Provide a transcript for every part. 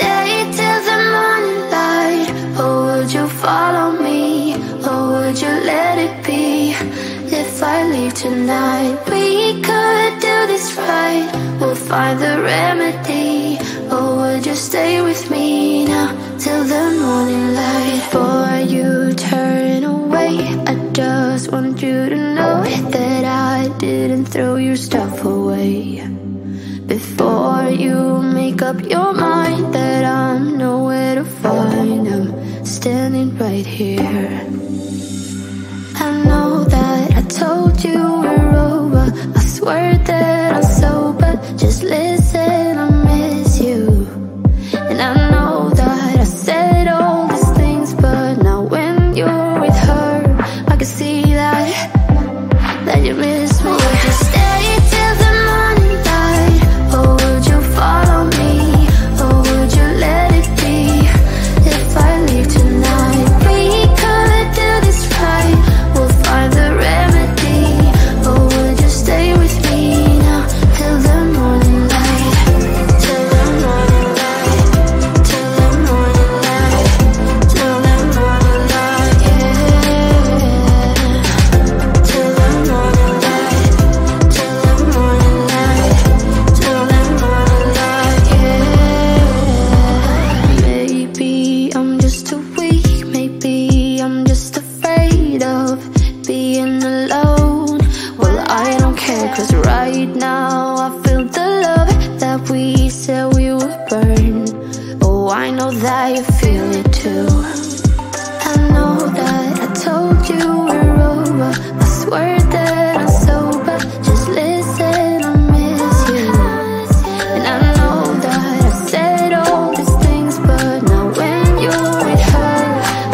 stay till the morning light? Or would you follow me? Or would you let it be? If I leave tonight, we could do this right. We'll find the remedy. Or would you stay with me now till the morning light? Before you turn away, I just want you to know that I didn't throw your stuff away. Before you make up your mind that I'm nowhere to find, I'm standing right here. I know that I told you we're over, I swear that I'm sober. Just listen, I miss you. And I know that I said all these things, but now when you're with her, I can see that you miss me. Would you stay till the morning light? Or would you follow me? Or would you let it be? If I leave tonight, we could do this right. We'll find the remedy. Or would you stay with me now till the morning light? Till the morning light. Till the morning light. Till the morning light, yeah. Till the morning light. Till the morning light. Till the morning light, yeah. Maybe I'm just too weak. Maybe I'm just afraid of being alone. Well, I don't care, 'cause right now I feel the love that we said we would burn. Oh, I know that you feel it too. I know that I told you we're over, I swear that I'm sober. Just listen, I miss you. And I know that I said all these things, but now when you're with her,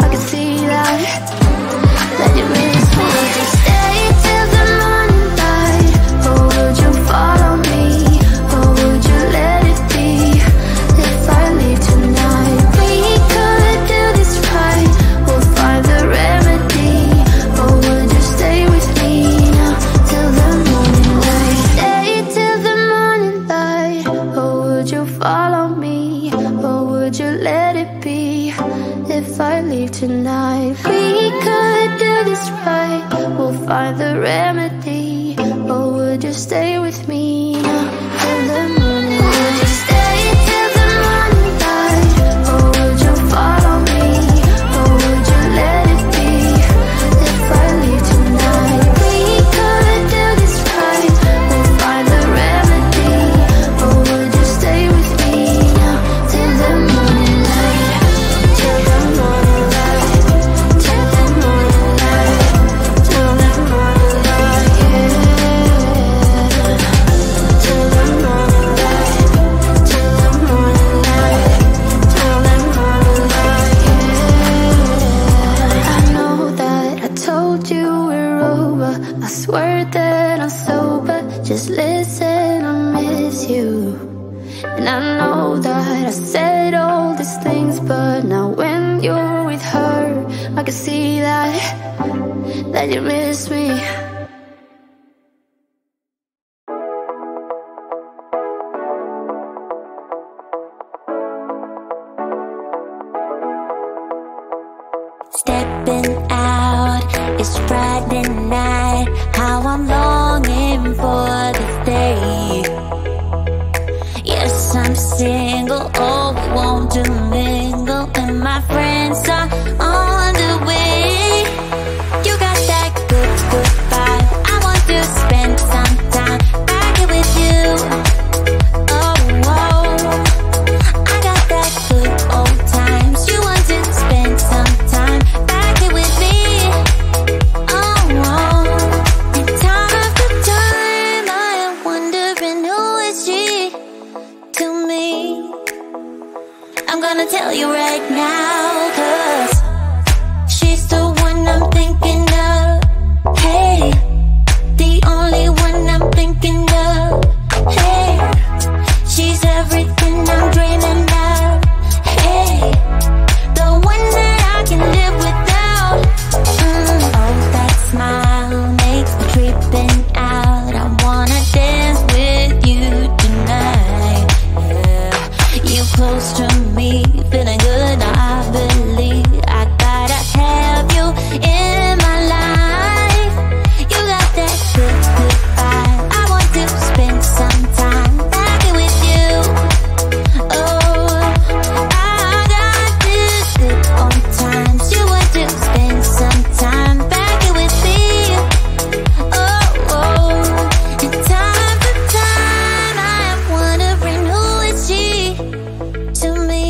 I can see that you miss me. Would you stay till the morning light? Or would you follow me? Or would you let it be? If I leave tonight, we could do this right. We'll find the remedy. Or would you stay with me now till the morning light? Stay till the morning light. Or would you follow me? Or would you let it be? If I leave tonight, we could do this right. We'll find the remedy. Or would you stay with me now till the morning light? Would you stay till the morning light? Or would you follow me? Or would you let it be? If I leave tonight, we could do this right. We'll find the remedy. Or would you stay with me now till the morning light? Till the morning light. Till the morning light. Till the morning light, yeah. Till the morning light. Till the morning light. Till the morning light, yeah. I know that I told you we're over, I swear that I'm sober. Just listen, I miss you. And I know that I said all these things, but now when you're with her, I can see that you miss me. Stepping out, it's Friday night. How I'm longing for this day. Yes, I'm single, oh, we want to mingle, and my friends are on the way. You got that good, good vibe. I want to spend some time back here with you. Oh, whoa. I got that good old times. You want to spend some time back here with me. Oh, whoa. And time after time, I am wondering who is she to me. I'm gonna tell you right now, 'cause she's the one I'm thinking of. Hey, the only one I'm thinking of. Hey, she's everything I'm dreaming of. Hey, the one that I can live without. Oh, that smile makes me creeping out. I wanna dance with you tonight. Yeah, you close close to me, feeling good now. I believe I gotta have you in my life. You got that good, good vibe. I want to spend some time back with you. Oh, I got this slip on times. You want to spend some time back with me. Oh, oh, and time for time I am wondering who is she to me.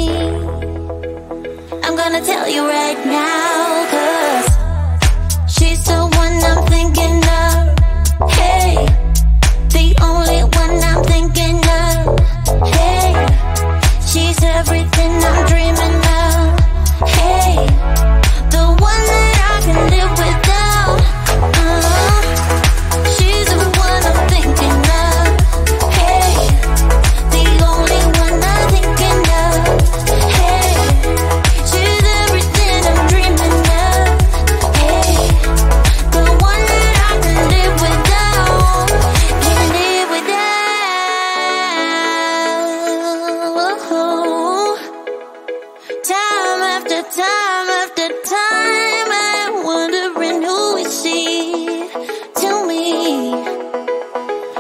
I'm gonna tell you right now, 'cause she's the one I'm thinking of. Hey, the only one I'm thinking of. Hey, she's everything I'm dreaming of. Hey, the one that I can live without. She's the one I'm thinking of. Hey, the only one I'm thinking of. Hey, she's everything I'm dreaming of. Hey, the one that I can live without. Can live without. Time after time after time, I'm wondering who is she to me.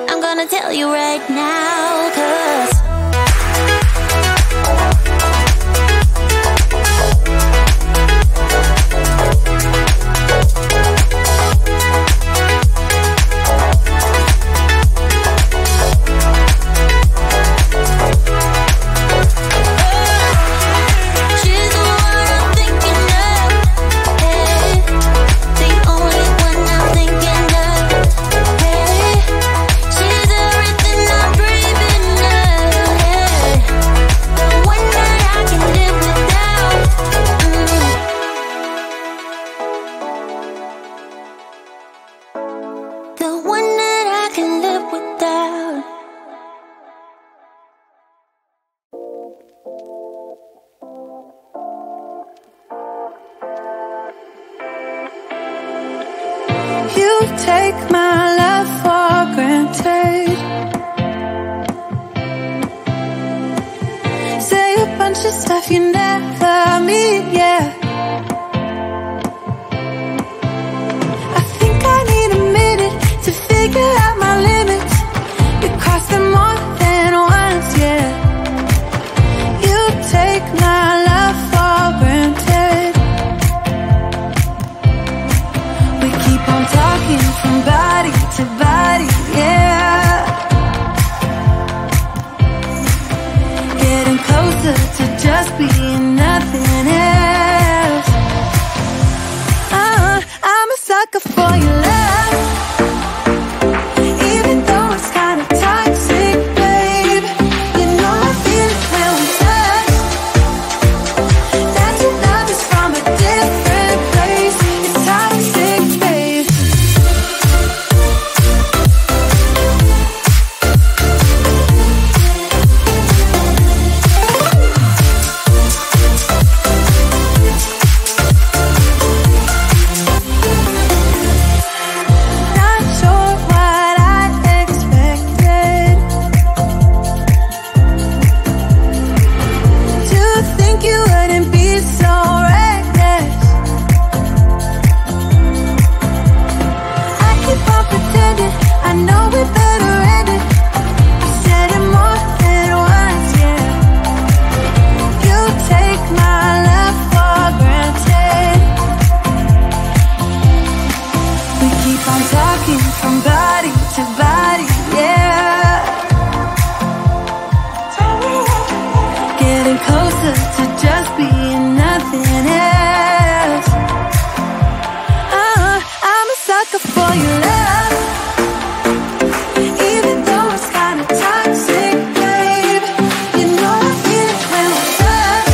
I'm gonna tell you right now, 'cause she's the one I'm thinking of. Hey, the only one I'm thinking of. Hey, she's everything I'm dreaming of. Hey, the one that I can live without. The one that I can live without. You take my love for granted. Say a bunch of stuff you never mean, yeah. I think I need a minute to figure out my limits. You cross them more than once, yeah. You take my love for granted. We keep on talking from body to body, yeah. Getting closer to just being nothing else. I'm a sucker for your love. Even though it's kind of toxic, babe. You know I feel it when we touch. That your love is from a different place. It's toxic, babe. Not sure what I expected. To think you wouldn't be so reckless. I keep on pretending I know we better end it. I said it more than once, yeah. You take my love for granted. We keep on talking from body to body, yeah. Getting closer to just being nothing else. I'm a sucker for your love. Even though it's kind of toxic, babe. You know I feel it when we touch.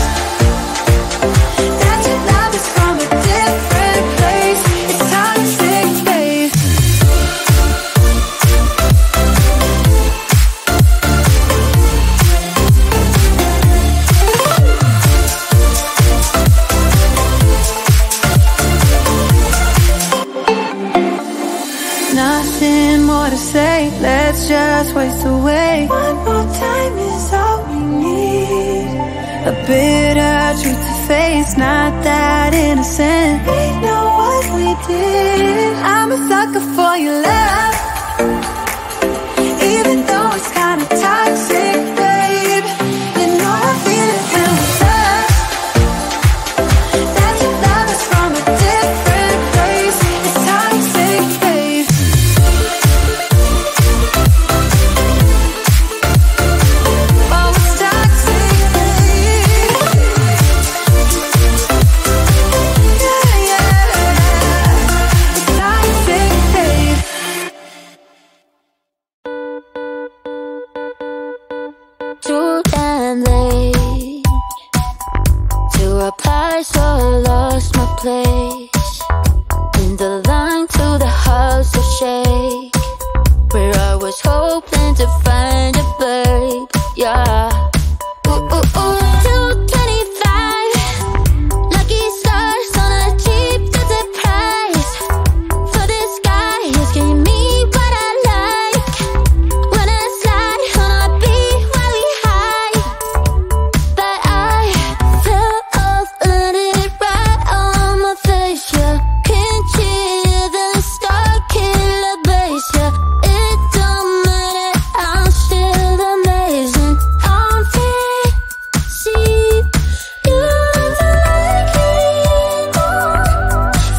That your love is from a different place. It's toxic, babe. Nothing more to say, let's just waste away. One more time is all we need. truth to face, not that innocent. We know what we did. I'm a sucker for your love, even though it's kinda toxic, babe. You know I feel it when we touch, that your love is from a different place. It's toxic, babe. Oh, it's toxic, babe. Yeah, yeah. It's toxic, babe. Too damn late to apply, so I lost my place in the line to the house of shake, where I was hoping to find a babe. Yeah. Ooh, ooh, ooh. 225 lucky stars on a cheap visit price. For this guy, he's giving me what I like. When I slide on a beat while we high, but I fell off, let it right on my face. Yeah, can't cheer the star killer bass. Yeah, it don't matter, I'm still amazing. I'm free, see you never like it.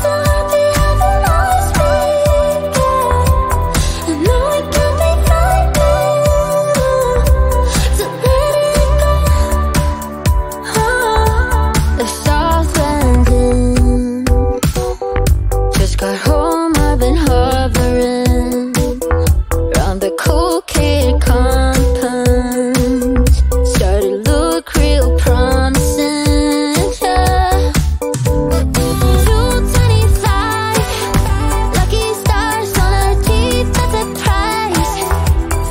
So happy having always been. I know it can be frightening to let it go. The South Landing, just got home, I've been hovering around the cool kid compound. Started to look real promising, yeah. 225 lucky stars on a cheap visit price.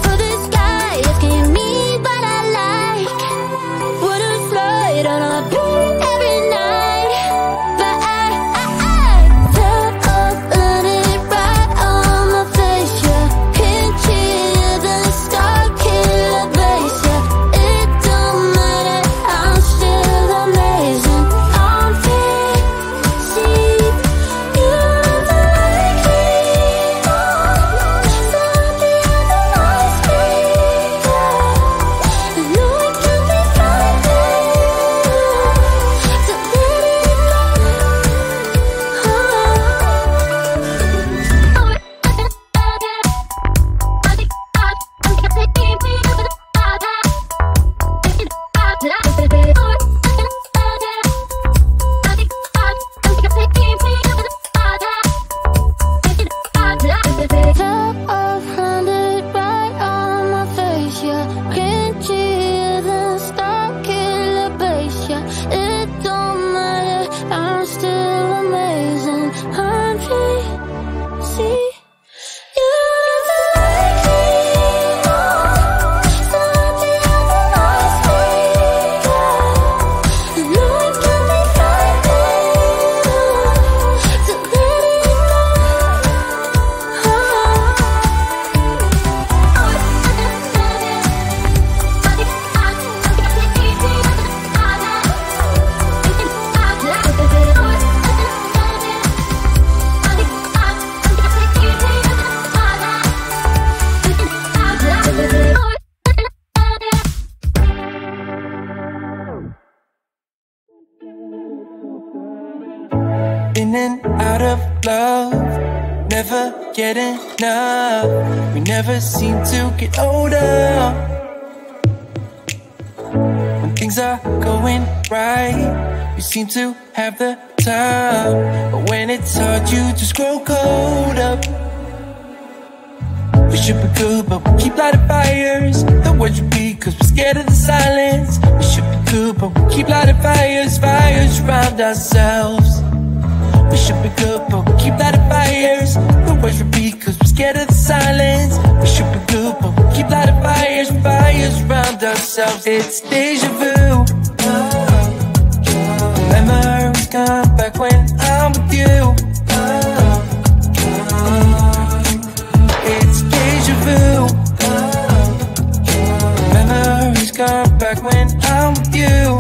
For this guy, it's giving me what I like. Wouldn't flirt on a beat every night, but I fell off, let it right on my face. Yeah, can't cheer the star killer bass. Yeah, it don't matter, I'm still amazing. I'm free, see you never like it. So happy having always been. I know it can be frightening to let it Top of 100 right on my face, yeah. Can't cheer the star killer bass, yeah. It don't matter, I'm still amazing. I'm free, see you never like it. So happy having always been. I know it can be frightening to let it go. In and out of love, never get enough. We never seem to get older. When things are going right, you seem to have the time, but when it's hard, you just grow cold up. We should be good, but we keep lighting fires. The words repeat, cause we're scared of the silence. We should be good, but we keep lighting fires, fires around ourselves. We should be good, but we keep lighting fires. The words repeat, cause we're scared of the silence. We should be good, but we keep lighting fires, fires around ourselves. It's deja vu. Memories come back when I'm with you. It's deja vu. Memories come back when I'm with you.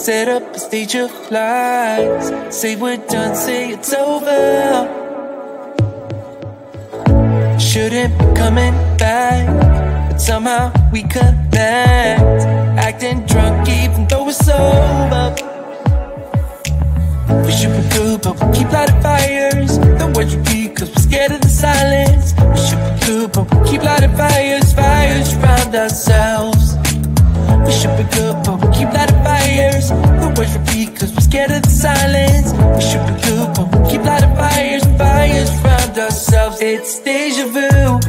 set up a stage of lies. Say we're done, say it's over. Shouldn't be coming back, but somehow we connect. Acting drunk even though we're sober. We should be good, but we keep lighting fires. The words repeat cause we're scared of the silence. We should be good, but we keep lighting fires, fires around ourselves. We should be good, but we keep lighting fires. The words repeat cause we're scared of the silence. We should be good, but we keep lighting fires, fires around ourselves. It's deja vu,